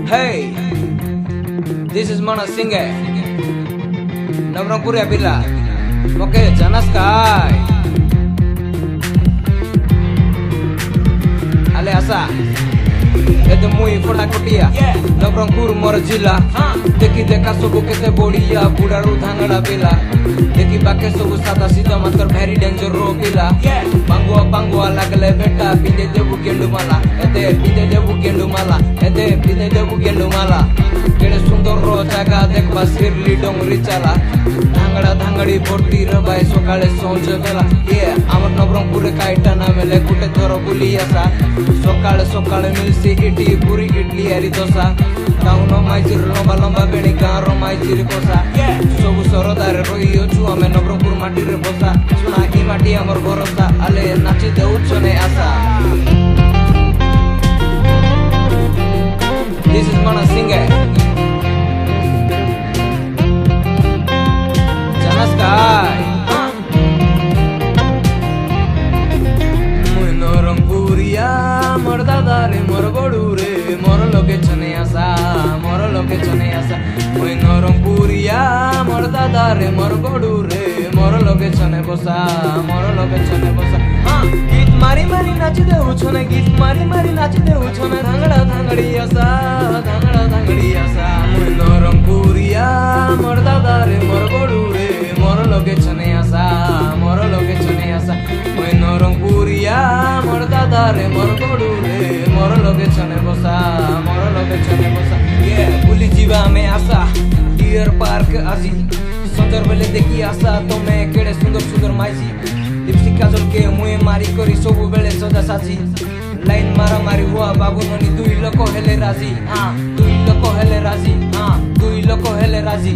Hey, this is Mana Singhe. Navrampur ya bila. Okay, Janas Kai. Ale asa. Ede mui foda kotia. Navrampur mor jila. Dekhi dekha sobu kete bodiya budaru dhangada bila. Dekhi baake sobu sada sida matar very danger ro bila. Bangua lagle beta pinde debu kendu mala. Ede pinde debu kendu mala. Ede pinde debu kendu mala. Kede sundor ro jaga dekba sirli dongri chala. Dhangada dhangadi borti rabai sokale sonje bela. Amar Navrampur kaita na mele kute thoro buli asa. Sokale milsi iti puri idli ari dosa. Kauno maijir lomba beni garo maijir kosa. Sobu sorodare roi ochu ame Navrampur mati re bosa. Suna hi mati amar borosa. Ale nachi de uchone asa. This is Mana Singhe. Janas Kai. Mui Navrampuria mor dadare mor godure mor loke chone asa mor loke chone asa. Mui Navrampuria mor dadare mor godure mor loke chone bosa mor loke chone bosa. गीत मारी मारी नाच दे उछने गीत मारी मारी नाच दे उछने धांगड़ा धांगड़ी आसा मुई नवरंगपुरिया मोर दादारे मोर गोडूरे मोर लोके छने आसा मुई नवरंगपुरिया मोर दादारे मोर गोडूरे मोर लोके छने बसा ये बुली जीवा में आसा डियर पार्क आजी सुंदर बेले देखी आसा तो मैं केड़े सुंदर माइजी लिपस्टिक काजल के मुए मारी करी सबु बेले सदा साजी लाइन मारा मारी हुआ बाबू ननी दुई लोक हेले राजी दुई लोक हेले राजी